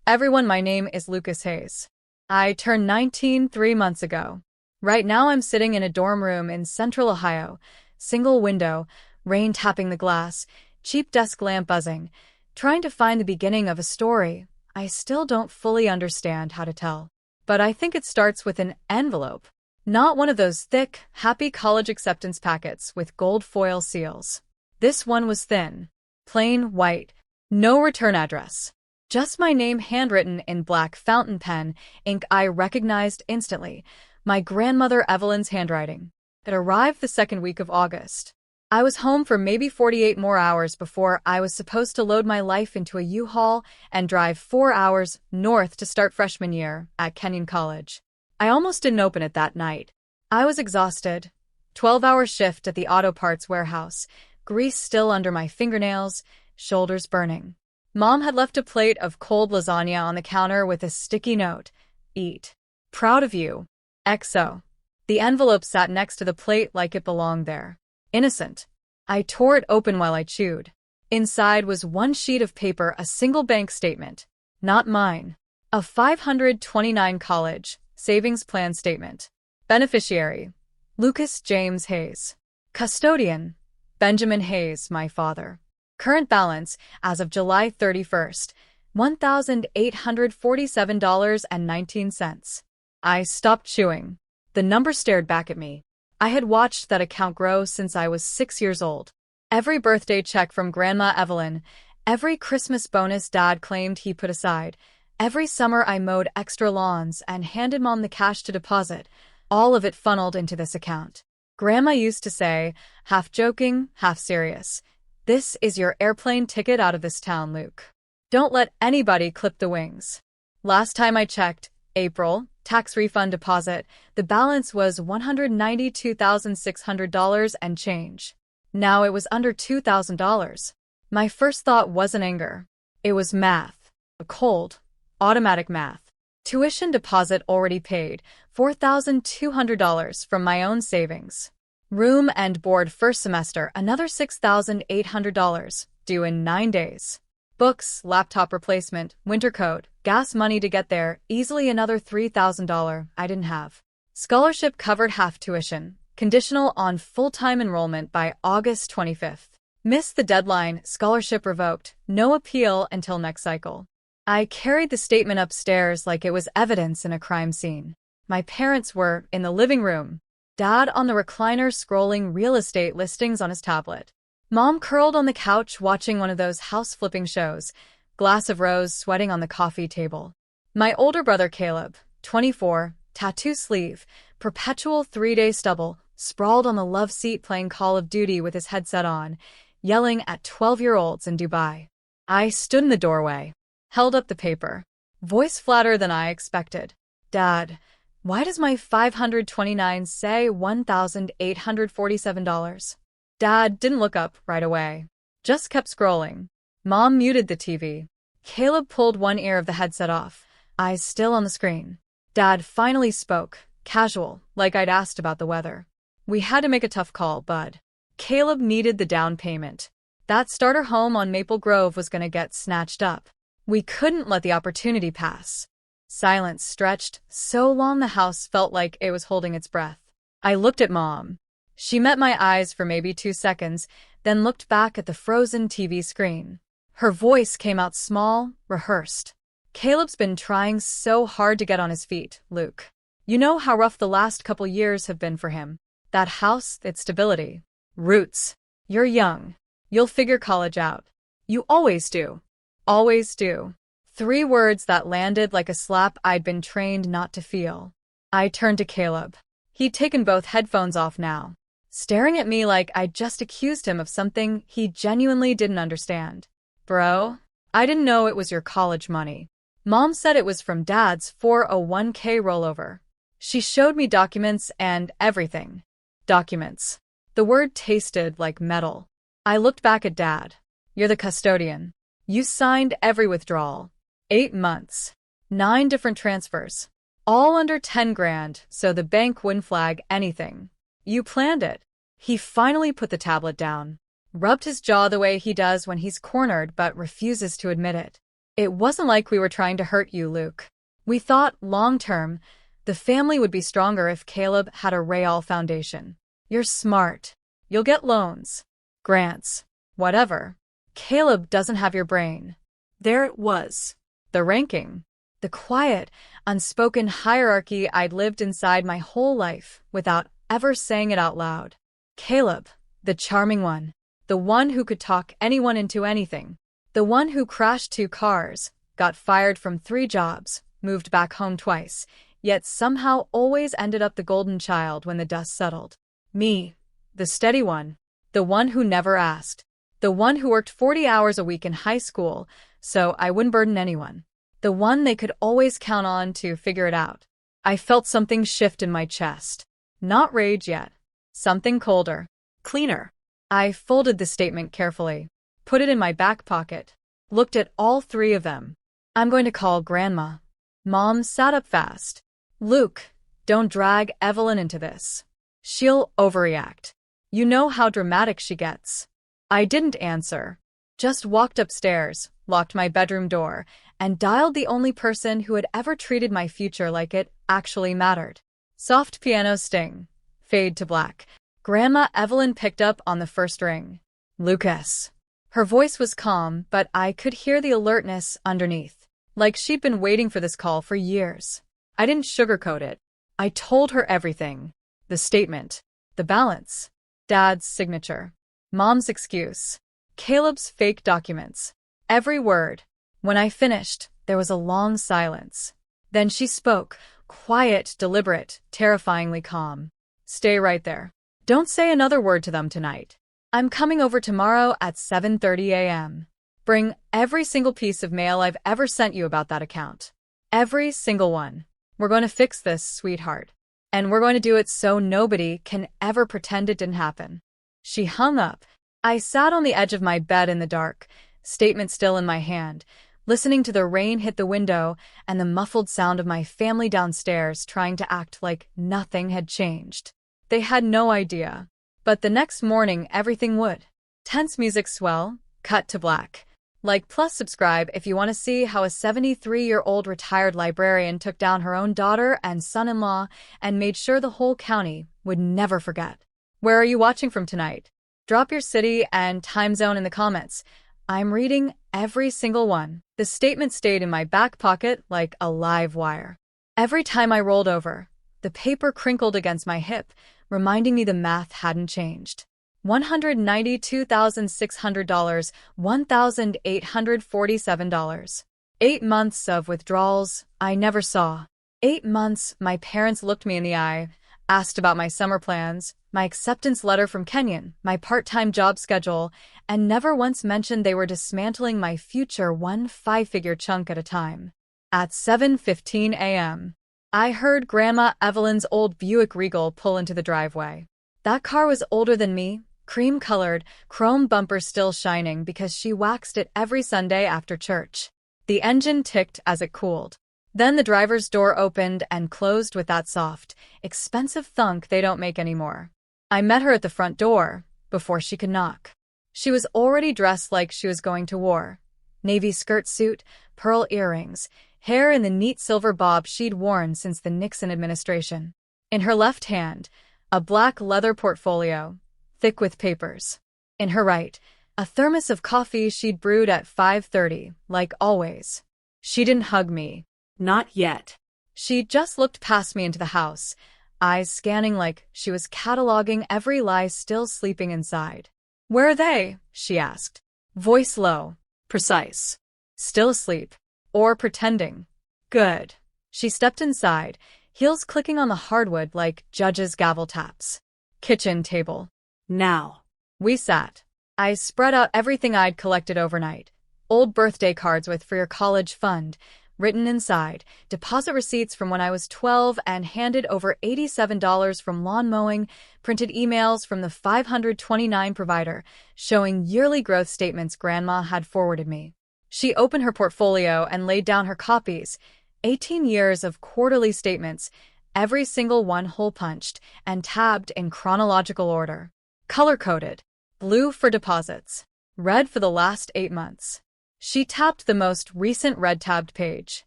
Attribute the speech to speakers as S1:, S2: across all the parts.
S1: Everyone, my name is Lucas Hayes. I turned 19 3 months ago. Right now I'm sitting in a dorm room in central Ohio, single window, rain tapping the glass, cheap desk lamp buzzing, trying to find the beginning of a story I still don't fully understand how to tell. But I think it starts with an envelope. Not one of those thick, happy college acceptance packets with gold foil seals. This one was thin, plain white, no return address. Just my name handwritten in black fountain pen ink I recognized instantly. My grandmother Evelyn's handwriting. It arrived the second week of August. I was home for maybe 48 more hours before I was supposed to load my life into a U-Haul and drive 4 hours north to start freshman year at Kenyon College. I almost didn't open it that night. I was exhausted. 12-hour shift at the auto parts warehouse, grease still under my fingernails, shoulders burning. Mom had left a plate of cold lasagna on the counter with a sticky note. Eat. Proud of you. XO. The envelope sat next to the plate like it belonged there. Innocent. I tore it open while I chewed. Inside was one sheet of paper, a single bank statement. Not mine. A 529 college savings plan statement. Beneficiary: Lucas James Hayes. Custodian: Benjamin Hayes, my father. Current balance, as of July 31st, $1,847.19. I stopped chewing. The number stared back at me. I had watched that account grow since I was 6 years old. Every birthday check from Grandma Evelyn, every Christmas bonus Dad claimed he put aside, every summer I mowed extra lawns and handed Mom the cash to deposit, all of it funneled into this account. Grandma used to say, half joking, half serious, "This is your airplane ticket out of this town, Luke. Don't let anybody clip the wings." Last time I checked, April, tax refund deposit, the balance was $192,600 and change. Now it was under $2,000. My first thought wasn't anger. It was math. A cold, automatic math. Tuition deposit already paid, $4,200 from my own savings. Room and board first semester, another $6,800, due in 9 days. Books, laptop replacement, winter coat, gas money to get there, easily another $3,000 I didn't have. Scholarship covered half tuition, conditional on full-time enrollment by August 25th. Missed the deadline, scholarship revoked, no appeal until next cycle. I carried the statement upstairs like it was evidence in a crime scene. My parents were in the living room. Dad on the recliner scrolling real estate listings on his tablet. Mom curled on the couch watching one of those house-flipping shows, glass of rose sweating on the coffee table. My older brother Caleb, 24, tattoo sleeve, perpetual 3-day stubble, sprawled on the love seat playing Call of Duty with his headset on, yelling at 12-year-olds in Dubai. I stood in the doorway, held up the paper, voice flatter than I expected. "Dad, why does my 529 say $1,847? Dad didn't look up right away. Just kept scrolling. Mom muted the TV. Caleb pulled one ear of the headset off, eyes still on the screen. Dad finally spoke, casual, like I'd asked about the weather. "We had to make a tough call, bud. Caleb needed the down payment. That starter home on Maple Grove was gonna get snatched up. We couldn't let the opportunity pass." Silence stretched so long the house felt like it was holding its breath. I looked at Mom. She met my eyes for maybe 2 seconds, then looked back at the frozen TV screen. Her voice came out small, rehearsed. "Caleb's been trying so hard to get on his feet, Luke. You know how rough the last couple years have been for him. That house, its stability. Roots. You're young. You'll figure college out. You always do. Always do." 3 words that landed like a slap I'd been trained not to feel. I turned to Caleb. He'd taken both headphones off now, staring at me like I'd just accused him of something he genuinely didn't understand. "Bro, I didn't know it was your college money. Mom said it was from Dad's 401k rollover. She showed me documents and everything." Documents. The word tasted like metal. I looked back at Dad. "You're the custodian. You signed every withdrawal. 8 months. 9 different transfers. All under 10 grand, so the bank wouldn't flag anything. You planned it." He finally put the tablet down, rubbed his jaw the way he does when he's cornered but refuses to admit it. It wasn't like we were trying to hurt you, Luke. We thought, long-term, the family would be stronger if Caleb had a real foundation. You're smart. You'll get loans, grants, whatever. Caleb doesn't have your brain. There it was. The ranking. The quiet, unspoken hierarchy I'd lived inside my whole life without ever saying it out loud. Caleb, the charming one. The one who could talk anyone into anything. The one who crashed 2 cars, got fired from 3 jobs, moved back home twice, yet somehow always ended up the golden child when the dust settled. Me, the steady one. The one who never asked. The one who worked 40 hours a week in high school so I wouldn't burden anyone. The one they could always count on to figure it out. I felt something shift in my chest. Not rage yet. Something colder. Cleaner. I folded the statement carefully, put it in my back pocket, looked at all 3 of them. I'm going to call Grandma. Mom sat up fast. Luke, don't drag Evelyn into this. She'll overreact. You know how dramatic she gets. I didn't answer. Just walked upstairs, locked my bedroom door, and dialed the only person who had ever treated my future like it actually mattered. Soft piano sting. Fade to black. Grandma Evelyn picked up on the first ring. Lucas. Her voice was calm, but I could hear the alertness underneath, like she'd been waiting for this call for years. I didn't sugarcoat it. I told her everything. The statement. The balance. Dad's signature. Mom's excuse. Caleb's fake documents. Every word. When I finished, there was a long silence. Then she spoke, quiet, deliberate, terrifyingly calm. Stay right there. Don't say another word to them tonight. I'm coming over tomorrow at 7:30 a.m. Bring every single piece of mail I've ever sent you about that account. Every single one. We're going to fix this, sweetheart. And we're going to do it so nobody can ever pretend it didn't happen. She hung up. I sat on the edge of my bed in the dark, statement still in my hand, listening to the rain hit the window and the muffled sound of my family downstairs trying to act like nothing had changed. They had no idea. But the next morning, everything would. Tense music swell, cut to black. Like plus subscribe if you want to see how a 73-year-old retired librarian took down her own daughter and son-in-law and made sure the whole county would never forget. Where are you watching from tonight? Drop your city and time zone in the comments. I'm reading every single one. The statement stayed in my back pocket like a live wire. Every time I rolled over, the paper crinkled against my hip, reminding me the math hadn't changed. $192,600, $1,847. 8 months of withdrawals I never saw. 8 months my parents looked me in the eye, asked about my summer plans, my acceptance letter from Kenyon, my part-time job schedule, and never once mentioned they were dismantling my future one 5-figure chunk at a time. At 7:15 a.m., I heard Grandma Evelyn's old Buick Regal pull into the driveway. That car was older than me, cream-colored, chrome bumper still shining because she waxed it every Sunday after church. The engine ticked as it cooled. Then the driver's door opened and closed with that soft, expensive thunk they don't make anymore. I met her at the front door, before she could knock. She was already dressed like she was going to war. Navy skirt suit, pearl earrings, hair in the neat silver bob she'd worn since the Nixon administration. In her left hand, a black leather portfolio, thick with papers. In her right, a thermos of coffee she'd brewed at 5:30, like always. She didn't hug me. Not yet. She just looked past me into the house, eyes scanning like she was cataloging every lie still sleeping inside. Where are they? She asked. Voice low, precise. Still asleep. Or pretending. Good. She stepped inside, heels clicking on the hardwood like judges' gavel taps. Kitchen table. Now. We sat. I spread out everything I'd collected overnight. Old birthday cards with "For Your College Fund," written inside, deposit receipts from when I was 12 and handed over $87 from lawn mowing, printed emails from the 529 provider, showing yearly growth statements Grandma had forwarded me. She opened her portfolio and laid down her copies, 18 years of quarterly statements, every single one hole-punched and tabbed in chronological order. Color-coded. Blue for deposits. Red for the last 8 months. She tapped the most recent red-tabbed page.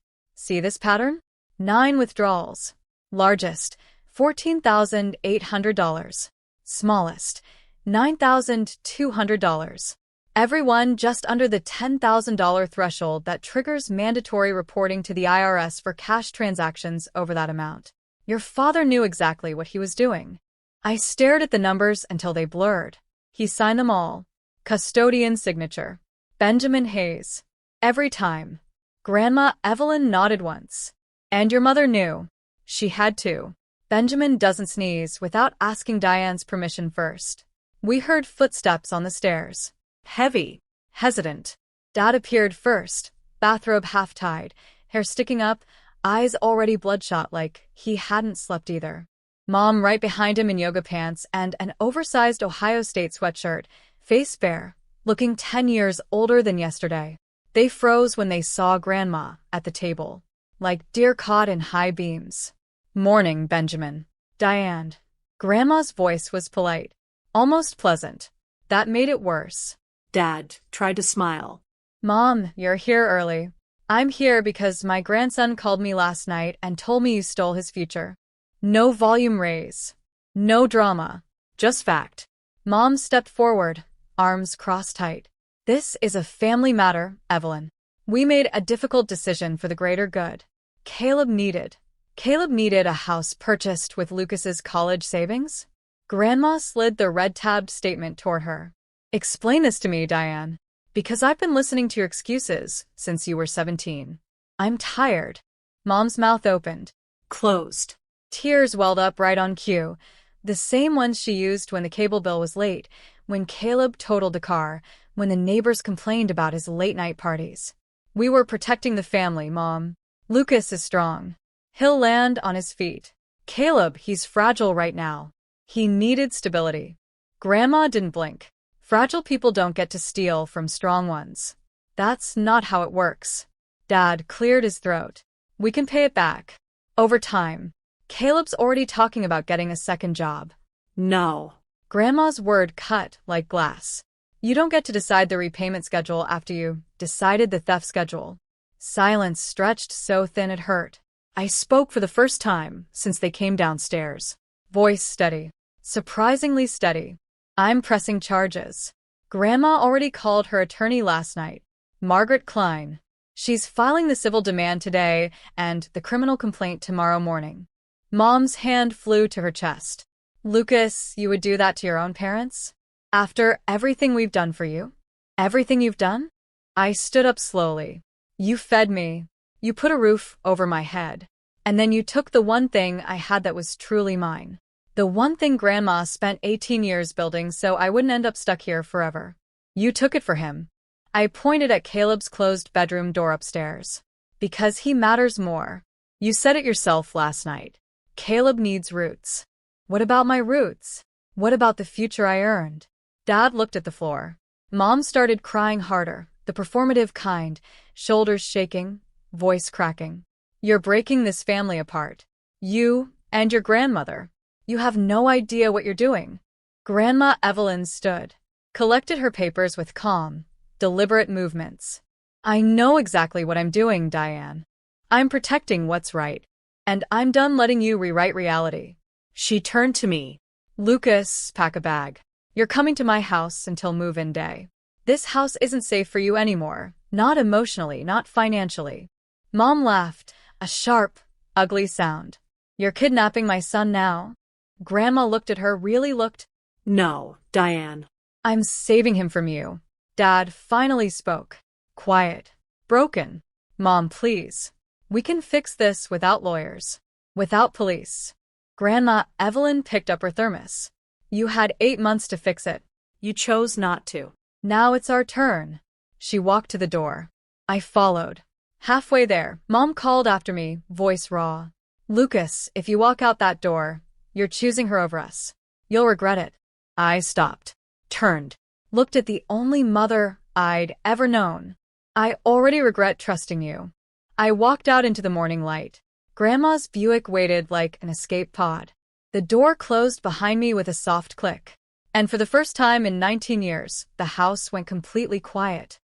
S1: See this pattern? 9 withdrawals. Largest, $14,800. Smallest, $9,200. Everyone just under the $10,000 threshold that triggers mandatory reporting to the IRS for cash transactions over that amount. Your father knew exactly what he was doing. I stared at the numbers until they blurred. He signed them all. Custodian signature. Benjamin Hayes. Every time. Grandma Evelyn nodded once. And your mother knew. She had to. Benjamin doesn't sneeze without asking Diane's permission first. We heard footsteps on the stairs. Heavy. Hesitant. Dad appeared first, bathrobe half-tied, hair sticking up, eyes already bloodshot like he hadn't slept either. Mom right behind him in yoga pants and an oversized Ohio State sweatshirt, face bare, looking 10 years older than yesterday. They froze when they saw Grandma at the table, like deer caught in high beams. Morning, Benjamin. Diane. Grandma's voice was polite, almost pleasant. That made it worse.
S2: Dad tried to smile.
S1: Mom, you're here early. I'm here because my grandson called me last night and told me you stole his future. No volume raise. No drama. Just fact. Mom stepped forward, arms crossed tight. This is a family matter, Evelyn. We made a difficult decision for the greater good. Caleb needed a house purchased with Lucas's college savings? Grandma slid the red-tabbed statement toward her. Explain this to me, Diane. Because I've been listening to your excuses since you were 17. I'm tired. Mom's mouth opened.
S2: Closed.
S1: Tears welled up right on cue. The same ones she used when the cable bill was late, when Caleb totaled the car, when the neighbors complained about his late-night parties. We were protecting the family, Mom. Lucas is strong. He'll land on his feet. Caleb, he's fragile right now. He needed stability. Grandma didn't blink. Fragile people don't get to steal from strong ones. That's not how it works. Dad cleared his throat. We can pay it back. Over time. Caleb's already talking about getting a second job.
S2: No.
S1: Grandma's word cut like glass. You don't get to decide the repayment schedule after you decided the theft schedule. Silence stretched so thin it hurt. I spoke for the first time since they came downstairs. Voice steady. Surprisingly steady. I'm pressing charges. Grandma already called her attorney last night, Margaret Klein. She's filing the civil demand today and the criminal complaint tomorrow morning. Mom's hand flew to her chest. Lucas, you would do that to your own parents? After everything we've done for you? Everything you've done? I stood up slowly. You fed me. You put a roof over my head. And then you took the one thing I had that was truly mine. The one thing Grandma spent 18 years building so I wouldn't end up stuck here forever. You took it for him. I pointed at Caleb's closed bedroom door upstairs. Because he matters more. You said it yourself last night. Caleb needs roots. What about my roots? What about the future I earned? Dad looked at the floor. Mom started crying harder, the performative kind, shoulders shaking, voice cracking. You're breaking this family apart. You and your grandmother. You have no idea what you're doing. Grandma Evelyn stood, collected her papers with calm, deliberate movements. I know exactly what I'm doing, Diane. I'm protecting what's right. And I'm done letting you rewrite reality.
S2: She turned to me.
S1: Lucas, pack a bag. You're coming to my house until move-in day. This house isn't safe for you anymore. Not emotionally, not financially. Mom laughed, a sharp, ugly sound. You're kidnapping my son now? Grandma looked at her, really looked.
S2: No, Diane.
S1: I'm saving him from you. Dad finally spoke. Quiet. Broken. Mom, please. We can fix this without lawyers. Without police. Grandma Evelyn picked up her thermos. You had 8 months to fix it.
S2: You chose not to.
S1: Now it's our turn. She walked to the door. I followed. Halfway there, Mom called after me, voice raw. Lucas, if you walk out that door, you're choosing her over us. You'll regret it. I stopped. Turned. Looked at the only mother I'd ever known. I already regret trusting you. I walked out into the morning light. Grandma's Buick waited like an escape pod. The door closed behind me with a soft click. And for the first time in 19 years, the house went completely quiet.